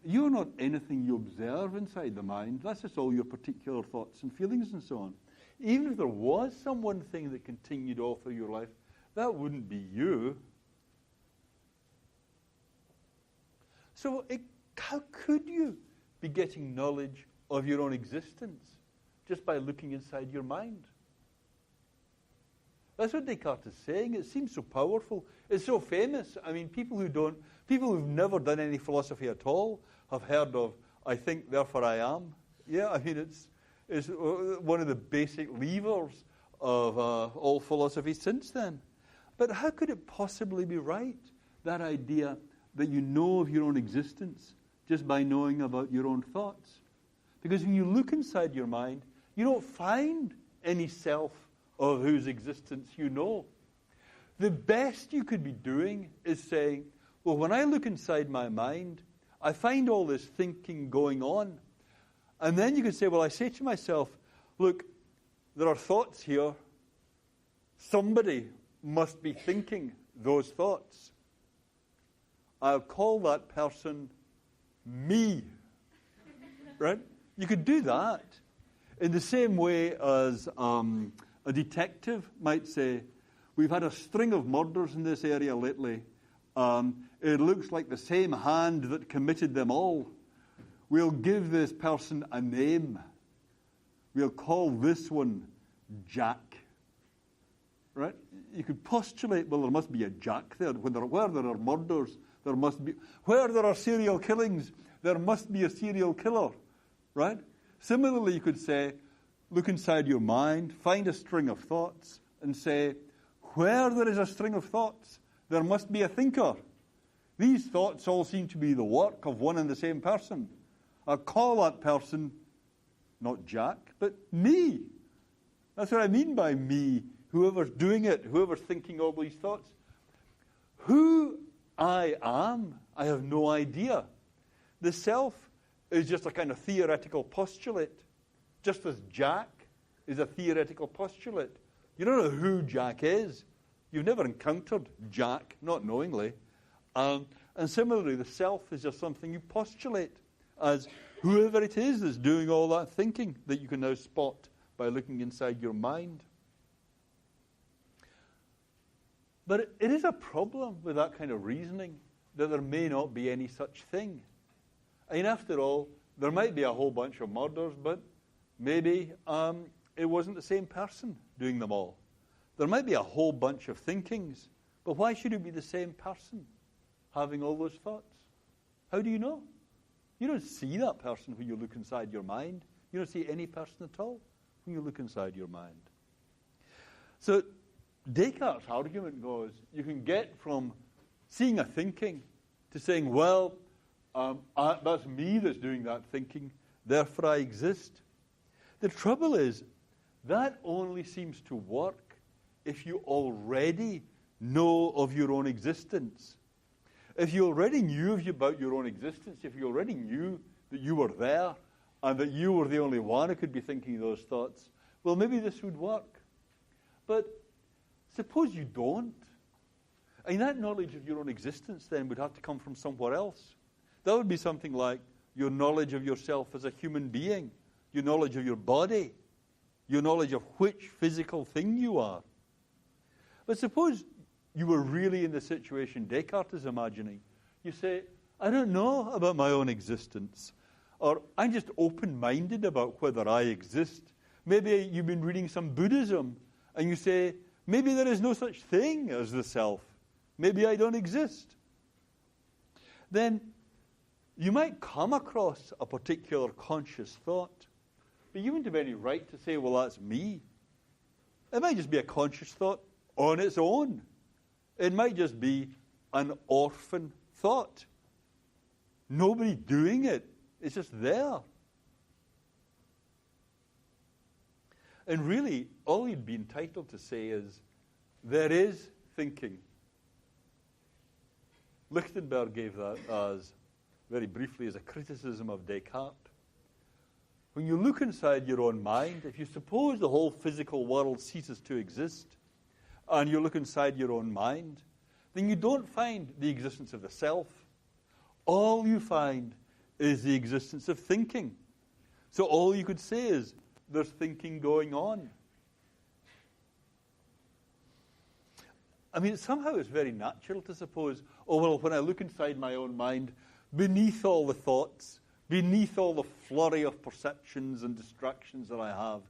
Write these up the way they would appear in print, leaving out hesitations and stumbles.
you're not anything you observe inside the mind. That's just all your particular thoughts and feelings and so on. Even if there was some one thing that continued all through your life, that wouldn't be you. So how could you be getting knowledge of your own existence just by looking inside your mind? That's what Descartes is saying. It seems so powerful. It's so famous. I mean, people who've never done any philosophy at all have heard of, I think, therefore I am. Yeah, I mean, it's one of the basic levers of all philosophy since then. But how could it possibly be right, that idea that you know of your own existence just by knowing about your own thoughts? Because when you look inside your mind, you don't find any self of whose existence you know. The best you could be doing is saying, well, when I look inside my mind, I find all this thinking going on. And then you could say, well, I say to myself, look, there are thoughts here. Somebody must be thinking those thoughts. I'll call that person me. Right? You could do that in the same way as a detective might say, we've had a string of murders in this area lately. It looks like the same hand that committed them all. We'll give this person a name. We'll call this one Jack. Right? You could postulate, well, there must be a Jack there. Where there are murders, there must be. Where there are serial killings, there must be a serial killer. Right? Similarly, you could say, look inside your mind, find a string of thoughts, and say, where there is a string of thoughts, there must be a thinker. These thoughts all seem to be the work of one and the same person. I'll call that person, not Jack, but me. That's what I mean by me. Whoever's doing it, whoever's thinking all these thoughts. Who I am, I have no idea. The self is just a kind of theoretical postulate. Just as Jack is a theoretical postulate. You don't know who Jack is. You've never encountered Jack, not knowingly. And similarly, the self is just something you postulate as whoever it is that's doing all that thinking that you can now spot by looking inside your mind. But it is a problem with that kind of reasoning that there may not be any such thing. I mean, after all, there might be a whole bunch of murders, but maybe it wasn't the same person doing them all. There might be a whole bunch of thinkings, but why should it be the same person having all those thoughts? How do you know? You don't see that person when you look inside your mind. You don't see any person at all when you look inside your mind. So Descartes' argument goes, you can get from seeing a thinking to saying, well, that's me that's doing that thinking, therefore I exist. The trouble is, that only seems to work if you already know of your own existence. If you already knew about your own existence, if you already knew that you were there and that you were the only one who could be thinking those thoughts, well, maybe this would work. But suppose you don't. I mean, that knowledge of your own existence then would have to come from somewhere else. That would be something like your knowledge of yourself as a human being, your knowledge of your body, your knowledge of which physical thing you are. But suppose you were really in the situation Descartes is imagining. You say, I don't know about my own existence. Or I'm just open-minded about whether I exist. Maybe you've been reading some Buddhism and you say, maybe there is no such thing as the self. Maybe I don't exist. Then you might come across a particular conscious thought, but you wouldn't have any right to say, well, that's me. It might just be a conscious thought on its own. It might just be an orphan thought. Nobody doing it. It's just there. And really, all you'd be entitled to say is, there is thinking. Lichtenberg gave that as, very briefly, as a criticism of Descartes. When you look inside your own mind, if you suppose the whole physical world ceases to exist, and you look inside your own mind, then you don't find the existence of the self. All you find is the existence of thinking. So all you could say is, there's thinking going on. I mean, somehow it's very natural to suppose, oh, well, when I look inside my own mind, beneath all the thoughts, beneath all the flurry of perceptions and distractions that I have,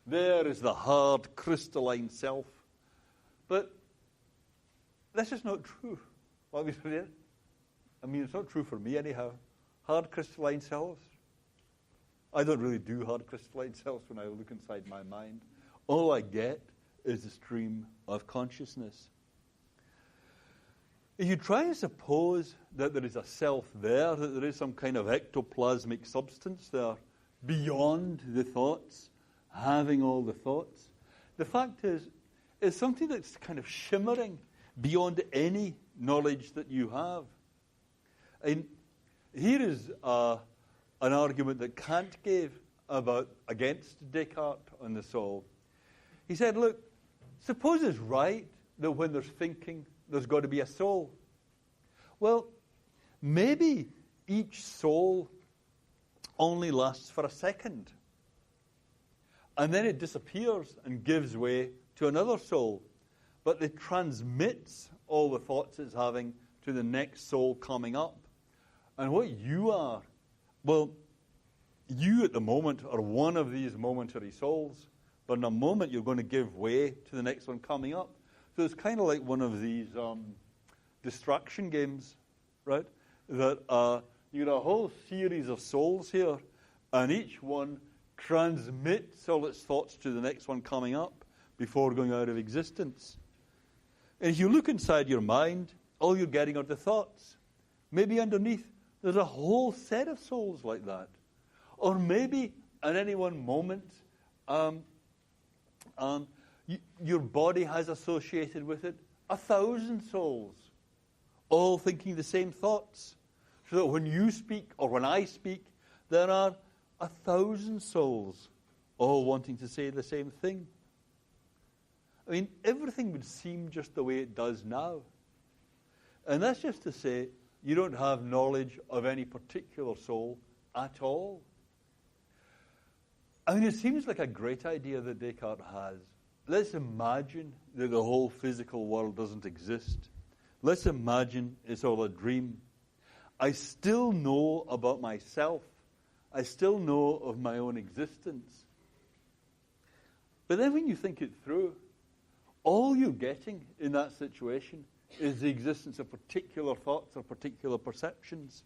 there is the hard, crystalline self. But that's just not true. Obviously, I mean, it's not true for me anyhow. Hard, crystalline selves. I don't really do hard, crystalline selves when I look inside my mind. All I get is the stream of consciousness. If you try and suppose that there is a self there, that there is some kind of ectoplasmic substance there, beyond the thoughts, having all the thoughts, the fact is, it's something that's kind of shimmering beyond any knowledge that you have. And here is an argument that Kant gave against Descartes on the soul. He said, look, suppose it's right that when there's thinking, there's got to be a soul. Well, maybe each soul only lasts for a second. And then it disappears and gives way to another soul. But it transmits all the thoughts it's having to the next soul coming up. And what you are, well, you at the moment are one of these momentary souls. But in a moment, you're going to give way to the next one coming up. So it's kind of like one of these distraction games, right? That you got a whole series of souls here, and each one transmits all its thoughts to the next one coming up before going out of existence. And if you look inside your mind, all you're getting are the thoughts. Maybe underneath, there's a whole set of souls like that. Or maybe at any one moment, your body has associated with it 1,000 souls, all thinking the same thoughts. So that when you speak, or when I speak, there are 1,000 souls, all wanting to say the same thing. I mean, everything would seem just the way it does now. And that's just to say, you don't have knowledge of any particular soul at all. I mean, it seems like a great idea that Descartes has. Let's imagine that the whole physical world doesn't exist. Let's imagine it's all a dream. I still know about myself. I still know of my own existence. But then when you think it through, all you're getting in that situation is the existence of particular thoughts or particular perceptions.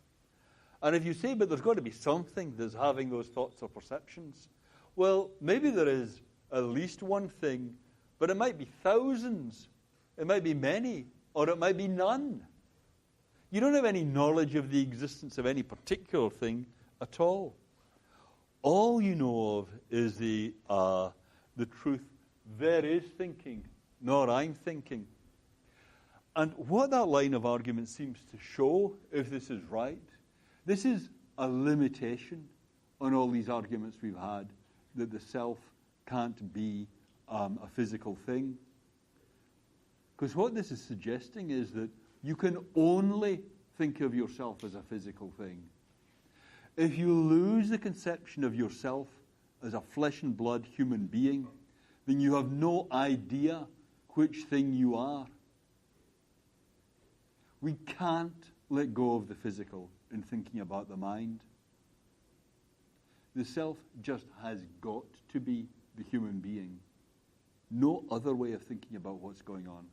And if you say, but there's got to be something that's having those thoughts or perceptions, well, maybe there is at least one thing, but it might be thousands, it might be many, or it might be none. You don't have any knowledge of the existence of any particular thing at all. All you know of is the truth. There is thinking, nor I'm thinking. And what that line of argument seems to show, if this is right, this is a limitation on all these arguments we've had, that the self can't be a physical thing. Because what this is suggesting is that you can only think of yourself as a physical thing. If you lose the conception of yourself as a flesh and blood human being, then you have no idea which thing you are. We can't let go of the physical in thinking about the mind. The self just has got to be the human being. No other way of thinking about what's going on.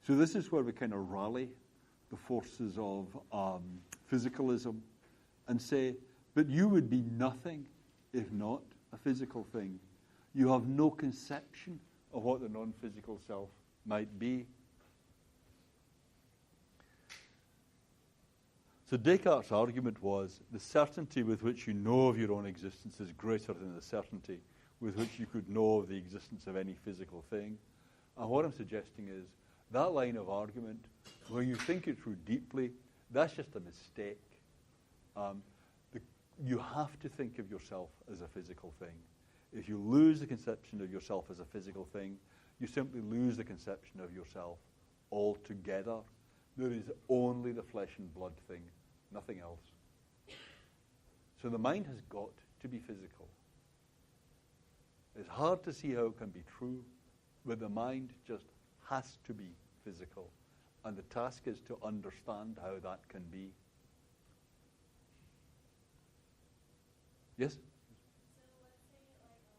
So this is where we kind of rally the forces of physicalism and say, but you would be nothing if not a physical thing. You have no conception of what the non-physical self might be. So Descartes' argument was the certainty with which you know of your own existence is greater than the certainty with which you could know of the existence of any physical thing. And what I'm suggesting is that line of argument, when you think it through deeply, that's just a mistake. You have to think of yourself as a physical thing. If you lose the conception of yourself as a physical thing, you simply lose the conception of yourself altogether. There is only the flesh and blood thing, nothing else. So the mind has got to be physical. It's hard to see how it can be true, but the mind just has to be physical. And the task is to understand how that can be. Yes? So let's say I'm having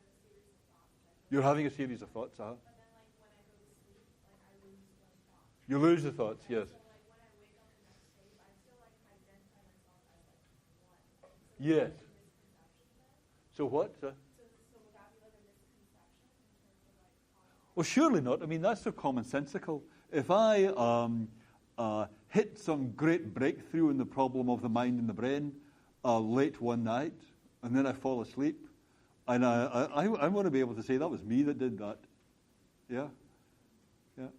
a series of thoughts. You're having a series of thoughts, But then when I go to sleep, I lose those thoughts. You lose the thoughts, yes. So when I wake up the next day, I still identify myself as one. So Yes. is that a misconception then? So what? So would that be a misconception in terms of how? Well, surely not. I mean, that's so commonsensical. If I hit some great breakthrough in the problem of the mind and the brain late one night, and then I fall asleep, and I want to be able to say that was me that did that. Yeah? Yeah.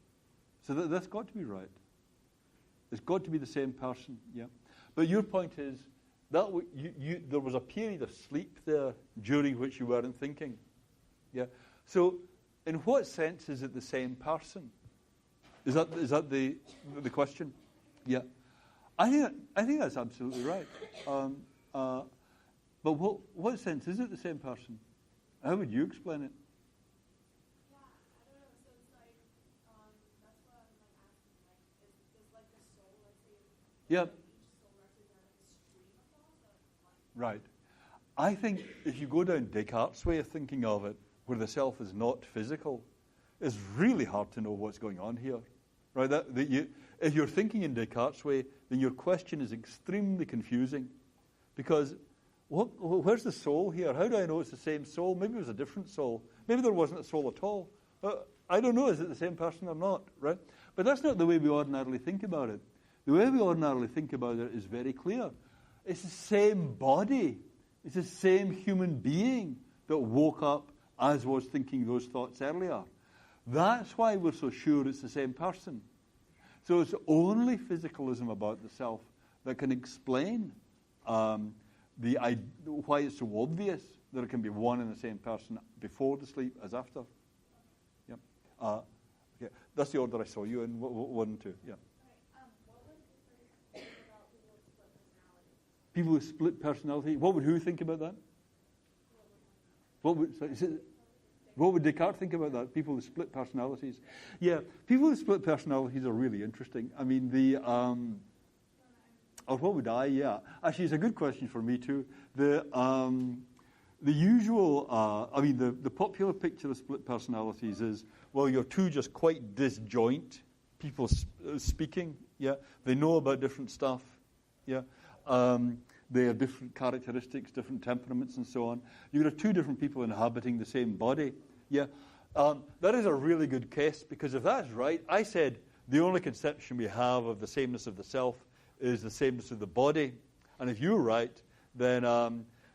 So that's got to be right. It's got to be the same person. Yeah. But your point is that there was a period of sleep there during which you weren't thinking. Yeah. So in what sense is it the same person? Is that the question? Yeah. I think that's absolutely right. But what sense is it the same person? How would you explain it? Yeah, I don't know. So it's that's what I'm asking. Is the soul, let's say, Yeah. each soul represent a stream of thoughts? Right. I think if you go down Descartes' way of thinking of it, where the self is not physical, it's really hard to know what's going on here. Right? If you're thinking in Descartes' way, then your question is extremely confusing. Because where's the soul here? How do I know it's the same soul? Maybe it was a different soul. Maybe there wasn't a soul at all. I don't know, is it the same person or not? Right? But that's not the way we ordinarily think about it. The way we ordinarily think about it is very clear. It's the same body. It's the same human being that woke up as was thinking those thoughts earlier. That's why we're so sure it's the same person. So it's only physicalism about the self that can explain why it's so obvious that it can be one and the same person before the sleep as after. Yeah. Okay. That's the order I saw you in, 1 and 2. Yeah. What would you think about people with split personalities? People with split personality. What would who think about that? What would Descartes think about that? People with split personalities. Yeah, people with split personalities are really interesting. I mean, or what would I? Yeah, actually, it's a good question for me too. The usual, the popular picture of split personalities is, well, you're two just quite disjoint people speaking. Yeah, they know about different stuff. Yeah. They have different characteristics, different temperaments, and so on. You have two different people inhabiting the same body. Yeah, that is a really good case, because if that's right, I said the only conception we have of the sameness of the self is the sameness of the body. And if you're right, then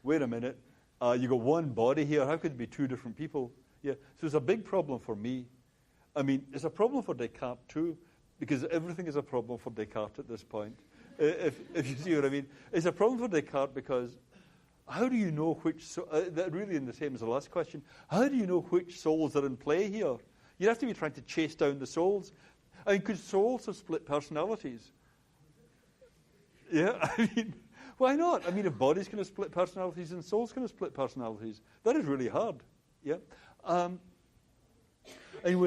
wait a minute, you got one body here. How could it be two different people? Yeah, so it's a big problem for me. I mean, it's a problem for Descartes too, because everything is a problem for Descartes at this point. If you see what I mean. It's a problem for Descartes because how do you know which, that really in the same as the last question, how do you know which souls are in play here? You'd have to be trying to chase down the souls. I mean, could souls have split personalities? Yeah, I mean, why not? I mean, if bodies can have split personalities and souls can have split personalities, that is really hard. Yeah. Anyway.